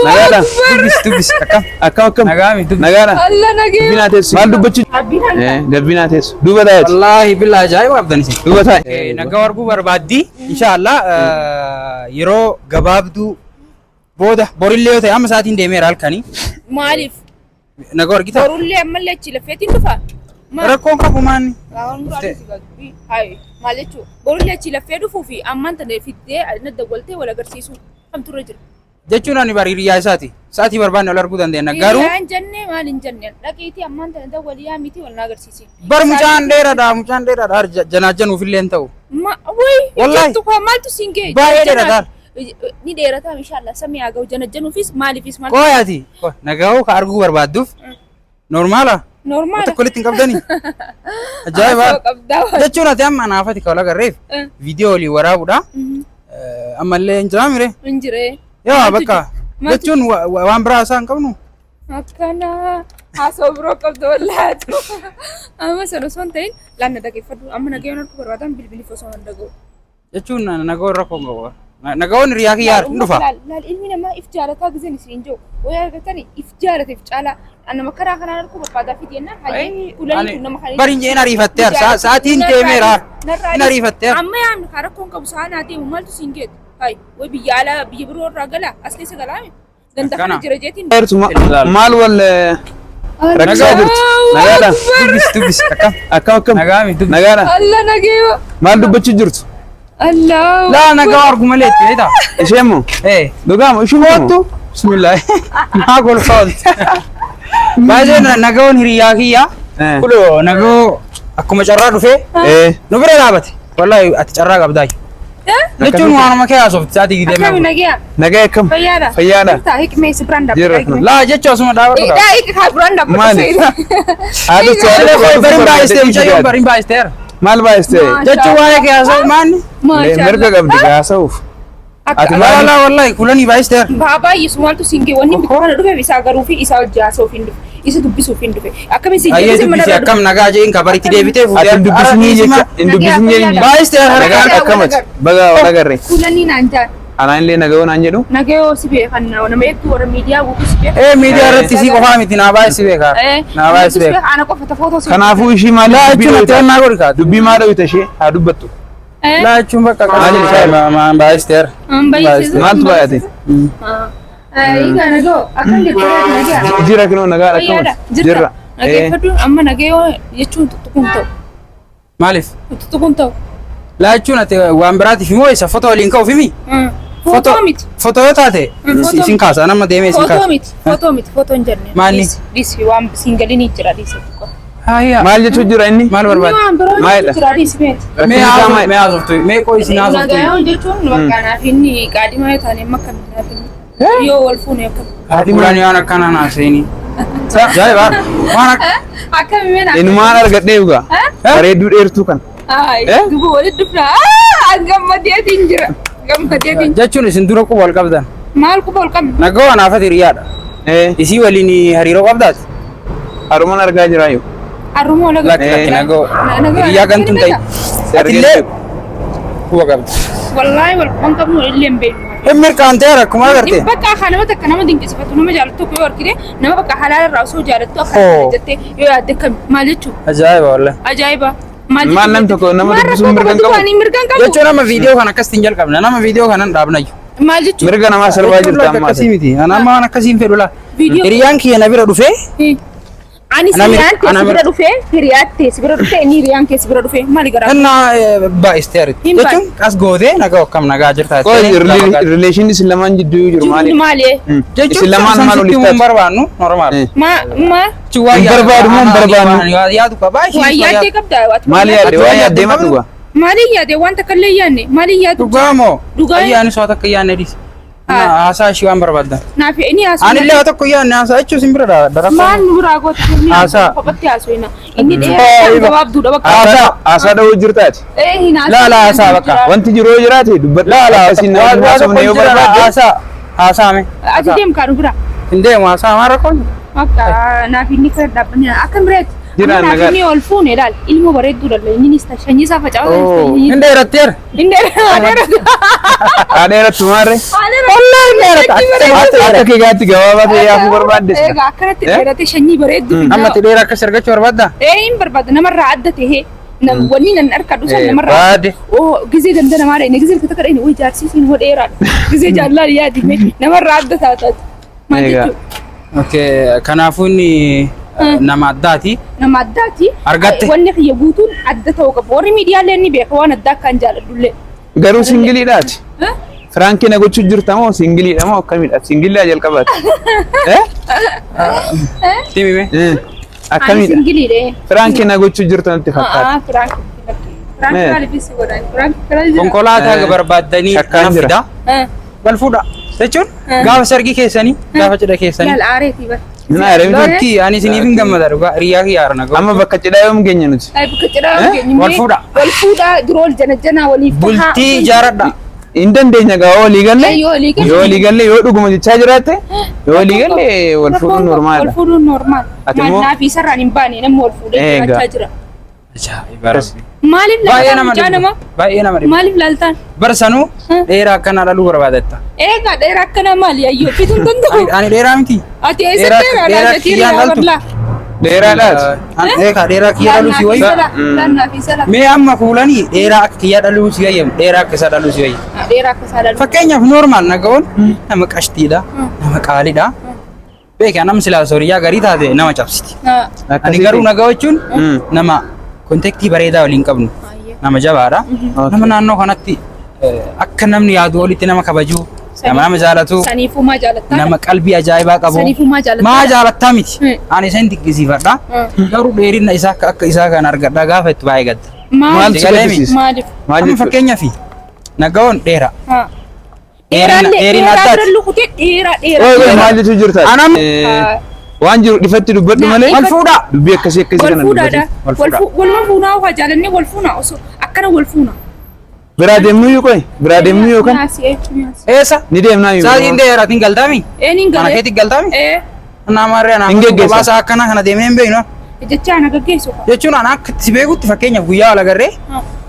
Nagara. Dubis. Akkam. Nagami dubis. Nagara. Allah nagee. Binates. Maal dubbachu? Binates. Duba taa'e. Wallahi billahi ajaa'iba qabdan isin. Duba taa'e. Nagaa arguu barbaaddi. Inshallah yeroo gabaabduu booda borillee yoo ta'e amma sa'aatiin deemeera halkanii. Maaliif? Nagaa argita. Borullee ammallee achi lafeetiin dhufa. Rakkoon qabu maanni. Maal jechuun borullee achi lafee dhufuu fi ammaan tana fiddee adda waltee wal agarsiisuu kamtu irra jira. Jechuun ani bareediyaa isaati. Sa'aatii barbaanne wal arguu dandeenya. Garuu Hiriyaa hin jenne maal hin jenne dhaqiitii ammaan tana waliyaa miti wal na agarsiisi. bar mucaan dheeraadha janaajanuufillee hin ta'u. Wallahi jettu koo maaltu siin ga'e? Baay'ee dheeraadha. Ni dheerataa inshallah samii haa ga'u janaajanuufis maaliifis maal? Qoyaati. Nagaa'uu ka arguu barbaadduuf normaala. Normaala. Tokko litti hin qabdanii. Ajaa'iba. Jechuun ati amma naafati ka wal agarreef viidiyoo olii waraabuudha. Ammallee hin jiraa mire. Hin jiree. Yaa bakka jechuun waan biraa isaa hin qabnu. Akkana haasoo biroo qabdu wallaatu. Amma sana osoo hin ta'in laanna dhaggeeffadhu. Amma nagayyoon harka barbaadan bilbiliif osoo hin dhaga'u. Jechuun nagaa'oon rakkoo hin qabu. Nagaa'oon riyaa kiyyaa hin dhufa. Laal ilmi namaa if jaalataa gizeen isin jiru. Wayyaa argatanii if jaalateef caalaa nama karaa kanaan harka barbaadaa fi jennaan hayyee kulanii kun nama kan. Bari hin ariifatteer sa'aatiin deemeera. Hin ariifatteer. Amma yaamni kan rakkoon qabu sa'aan haa deemu maaltu siin geetu. Hay way biyya alaa biyya biroo irraa galaa as keessa galaame. Ganda kana jira jeetiin. Maal wal rakkisaa jirtu? Nagaadha. Dubis. Akkam. Nagaami dubis. Nagaadha. Allah nageewa. Maal dubbachuu jirtu? Allah. Laa nagaa argu malee itti eeta. Ishee moo? Dhugaama ishuu Kootu. Bismillah. Maa golfaawti. Baay'ee nagaa'oon hiriyaa kiyyaa. Kuloo nagoo akkuma carraa dhufee nu bira dhaabate. Wallahi ati carraa qabdaa. Jechuun waanuma kee haasofti sa'aatii gidee Akkami nageeya. Nagaa akkam? Fayyaadha. Fayyaadha. Taa hiikmee si biraan Jirra. dhaabbatee. Laa jecha osuma dhaabatu qaba. Hiik haa biraan dhaabbatee. Maali? Haadha Barin baay'istee mucayyoo barin baay'isteera. Maal baay'istee? Jechuun waa'ee kee haasa'u maanni. Mirga qabdi haasa'uuf. Ati laa wallahi kulanii baay'isteera. Baay'ee sumaaltu siin gee wanni bifa kana dhufe isaa garuu fi isaa hojjaa haasa'uuf hin dhufe. Isa dubbisuuf hin dhufe. Akkami siin Ayyee dubbisi akkam nagaa jeen ka baritti deebitee fuudhee. Ati dubbisnii jecha hin dubbisnii jecha. Baay'isteera Nagaan akkamati? Baga wal agarre. Kulanii naan jaan. Anaan illee naga'oo naan jedhu. Nagayoo si beekan nama eegdu warra miidiyaa guutuu si beekan. Miidiyaa irratti si qofaa miti naa baay'isi beekaa. Naa baay'isi beekaa. Ana qofa footoo si. Kanaafuu ishii maal jechuun ati onnaa godhi kaatu. dubbii maa dhawita ishee haa dubbattu. Laa jechuun bakka maan baay'isteera. Maaltu baay'ate? Hiika nagayoo akkan jechuudha nagaa. Jira kinoo nagaa akkamati? Jirra. Nageeffadhu amma nagayoo jechuun tuttuqum ta'u. Maaliif? Tuttuqum ta'u. Laa jechuun ati waan biraatiif immoo isa foto waliin ka'uuf himi? Footoo miti. Foto yoo taate isin kaasa nama deemee isin kaasa. Footoo miti footoo hin jenne. Maali? Dhiisi waan siingalii jira dhiisi. Maal jechuu jira inni? Maal barbaada? Maalidha? Jira dhiisi meeti. Mee haasoftu mee qoo isin haasoftu. Nagayoon jechuun bakka naaf inni qaadhimaa yoo taane makka naaf inni. Yoo wal fuune akkam. Qaadhimaan waan akkanaa naaseenii. Ajaa'iba waan Akkami meena. Inumaan argadhee dhugaa. Bareedduu dheertuu kan. Duuba walitti dhufna. Gammadeetiin jira. Gammadeetiin. jechuun isin dura quba wal qabdan. Maal quba wal qabna? Nagoo anaafati hiriyaadha. Isii waliin hariiroo qabdaati. Harumaan argaa jiraayu. Arrumoo laga. Lakki nagoo hiriyaa gantuun ta'e. Atillee quba qabda. Wallaahi wal quban qabnu illee hin beeknu. Mirkaanteera akkuma agartee. Bakka nama takka nama dinqisiifatu nama jaalatu tokko yoo argite nama bakka halaala irraa osoo jaalattu akka jettee yoo yaadde kam maal jechuudha. Ajaa'iba wallahi. Ajaa'iba. Maal nam tokko nama dubbisuun mirga hin qabu. Jechuun nama viidiyoo kana akkasiin jalqabna nama viidiyoo kanan dhaabnayyu. Maal jechuudha. Mirga namaa sarbaa jirta ammaa. Akkasii miti. Anamma waan akkasiin fedhu laa. Hiriyaan kiyya na bira dhufee. Ani hiriyaan keessa bira dhufee hiriyaatti si bira dhufee inni hiriyaan keessa bira dhufee maali garaa? Innaa baay'isteeritti. Jechuun as gootee nagaa akkam nagaa jirtaa. Rileeshinii isin lamaan jidduu jiru maali? Maali? Isin lamaan maal olitti olitti barbaannu normaal. Barbaadu moo barbaannu? Yaadu qabaa ishee. Waa yaaddee qabdaa. Maali yaadde? Waa yaaddee ma dhugaa? Maali yaadde wanta kallee yaadne? Maali yaaddu? Dhugaa moo? Dhugaa. Ayyaan soo takka yaadne dhis. Haasaa ishii waan barbaaddan. Naaf inni haasoo. Ani illee tokko yaadne haasaa jechuun sin bira dara. Maan biraa gooti. Haasaa. Kophaatti haasoo inni dheeraa gabaabduudha bakka. Haasaa dhawuu jirtaati. Laala haasaa bakka. Wanti jiru yoo jiraate dubbadhu. Laala isin nama haasofne yoo barbaadde. Haasaa. Haasaame. Ati deem kaadhu bira. Hin deemu haasaa maal rakkoon? Akka naaf inni fira dhaabbanni akka bireetti. Jiraan nagaa. Inni ol fuune laal ilmoo bareedduu dhalle inni shanyii isaa facaafata. Hin dheeratteera. Adeeratti maarre. Akka keegaatti gabaabaa ta'e yaafuu barbaadde. Egaa akkanatti dheeratee shanyii bareedduu. Amma itti dheeraa akkas argachuu barbaadda? Hin barbaada namarraa adda ta'e. Wanni nan harka dhusan namarraa. Baade. Gizee ganda namaa dha'e gizee takka dha'e way jaarsiisuun hoo dheeraadha. Gizee jaallaan yaadime namarraa adda taataati. Maal jechuudha? Okay, kanaafuu inni nama addaati. Nama addaati. Argatte. Wanni kiyya guutuun adda ta'uu qaba. Warri miidiyaalee ni beeka waan addaa akkaan jaaladhullee. Garuu singiliidhaati. Firaanki na gochuu jirta moo singiliidha moo akkamiidha? Singilaa jalqabaati. Timime. Akkamiidha? Singiliidha. Firaanki na gochuu jirta natti fakkaata. Firaanki. Firaanki maaliifis godhan? Firaanki. Konkolaataa barbaaddanii Shakkaan jira. fida. Wal fuudha. Jechuun gaafa sargii keessanii gaafa cidha keessanii. Yaal aareetii bar. Nuna areemti. Bakki ani isiniif hin gammada dhugaa riyaa kiyyaara nagaa. Amma bakka cidhaa yoom geenya nuti? Bakka cidhaa keenya. Wal fuudha. Wal fuudhaa durool janajjanaa waliif tahaa. Bultii ijaaradha. Hin dandeenya gaa walii galle. Yoo walii galle. Yoo walii galle yoo dhuguma jechaa jiraatte yoo walii galle wal fuudhuun Wal normaala. fuudhuun normaal. Ati immoo- Maal fi sarraan hin baane namni wal fuudhee Eega. jiraachaa jira. Ajaa'iba rabbi. Maaliif Baay'ee laaltaan nama mucaa dhiba. nama? Baay'ee nama dhiba. Maaliif laaltaan? Barsanuu dheeraa akkanaa dhaluu barbaadatta. Eegaa dheeraa akkana maali ayyoo fituun danda'u. Ani dheeraa miti. Ati eessa dheeraa dheeraa laalteetii kiyyaan irraa dhaltu. barlaa? Dheeraadhaati. Eegaa dheeraa kiyyaa dhaluu si wayya. Laannaa fi sala. Mee amma fuulanii dheeraa akka kiyyaa dhaluu si wayya. Dheeraa akka isaa dhaluu si wayya. Dheeraa akka isaa dhaluu. Fakkeenyaaf noormaal nagaoon nama qashtiidha. Nama qaaliidha. Beekaa nama silaa sooriyyaa garii taate nama cabsiti. Ani garuu nagaa jechuun nama kontektii bareedaa waliin qabnu. Nama jabaadha. Nama naannoo kanatti akka namni yaadu walitti nama kabaju. Nama jaalatu. Saniifuu maa jaalattaa? Nama qalbii ajaa'ibaa qabu. Saniifuu maa jaalattaa? Maa jaalattaa miti. Ani isa hin dinqisiifadha. Garuu dheerina isaa akka isaa kan argadha gaafa itti baay'ee gadda. Maal si Galee gaddisiisa? Maaliif? Maal Amma jechuudha? fakkeenyaaf nagaoon dheera. Dheeraallee dheerina dheeraa addaati. bira lukutee dheeraa Oye, oye, dheeraa. maal jechuu jirta? Anam- Waan jiru dhifatti dubbadhu malee. Wal fuudha. Dubbii akkasii akkasii Wal kana fuudhaadha. dubbatu. Wal fuudha. Walma fuunaa waa jaalannee wal fuunaa osoo akkana wal fuunaa. Biraa deemnuu yoo qoy? Biraa deemnuu yoo kan? Nyaasi nyaasi. Eessa? Ni deemnaa yoo. Saatiin dheeraatiin galtaami? Eeniin Mana galee. keetti galtaami? Namarree Hin naannoo geggeessa. baasa akkana kana deemee hin beeknu. Jechaa na gaggeessu. Jechuun ana akka si beekutti fakkeenyaaf guyyaa wal agarree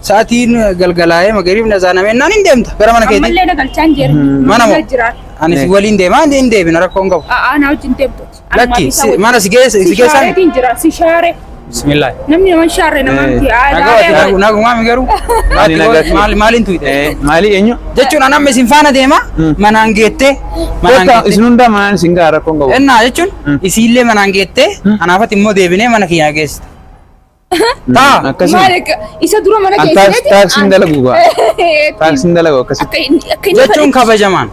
sa'aatiin galgalaa'ee magariif na zaanamee naan hin deemta gara mana keetti. Ammallee na galchaan jeera. Mana moo? jiraata. Ani si waliin deemaa hin deebina rakkoo hin qabu. Ana wajjin deemtooti. Lakki mana si geessaan. Si shaareetiin jira. Si shaaree. Bismillah. Namni nama shaaree namaan Nagumaami garuu maaliin tuyite? Maali eenyu? Jechuun an amma isin faana deema manaan geettee Kota isin hundaa manaan isin gaa rakkoon qabu. ennaa jechuun isiillee manaan geettee anaafatti immoo deebinee mana kiyyaa geessita. Taa Akkasii. Maali isa dura mana An keessatti. taaksiin dalagu gaa. Taaksiin dalagu akkasitti. Akka inni jechuun kabajamaan.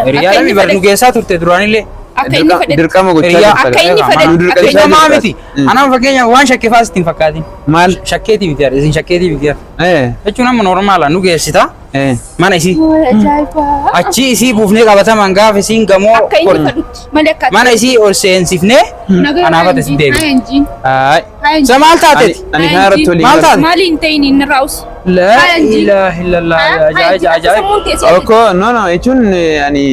Hiriyaa lamii bari nu geessaa turte duraanillee. Akka inni fedhe. Dirqama gochaa Hiriyaa jirta. akka inni fedhe. Nu Akka dirqama Keenya maa jirta. miti. Anama fakkeenyaaf waan shakkee faas ittiin fakkaatin. Maal? Shakkeetii miti yaada isin shakkeetii miti yaada. Eh. Jechuun amma normaala nu geessita Eh. mana isii. Ajaa'iba. Achi isii buufnee qabataman gaafa isiin gamoo Akka inni korte. fedhutti. Malee akka. Mana isii ol seensifnee anaafatti isin deebi. Ay. Sa maal taateeti? Ani kana irratti waliin Maal galu. taate? Maali hin ta'in inni raawus. La ilaha illallah ajaa'ib. Oko no no jechuun ani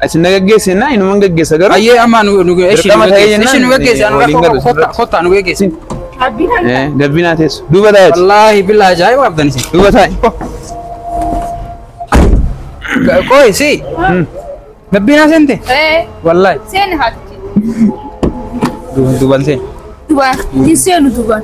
asin na gaggeessina inuman gaggeessa garuu. Ayyee amma nu Dirqama ta'ee jennaan, nu geggeesse anu waliin galu rakkoo kottaa nu geggeesse. Gabbinaa teessu. Duuba taa'eeti. Wallaahi billahi ajaa'iba abdan isin. Duuba taa'i. Qoy si gabbinaa seente wallaahi Seen haati. duuban seen. Dubaan. Hin seenu dubaan.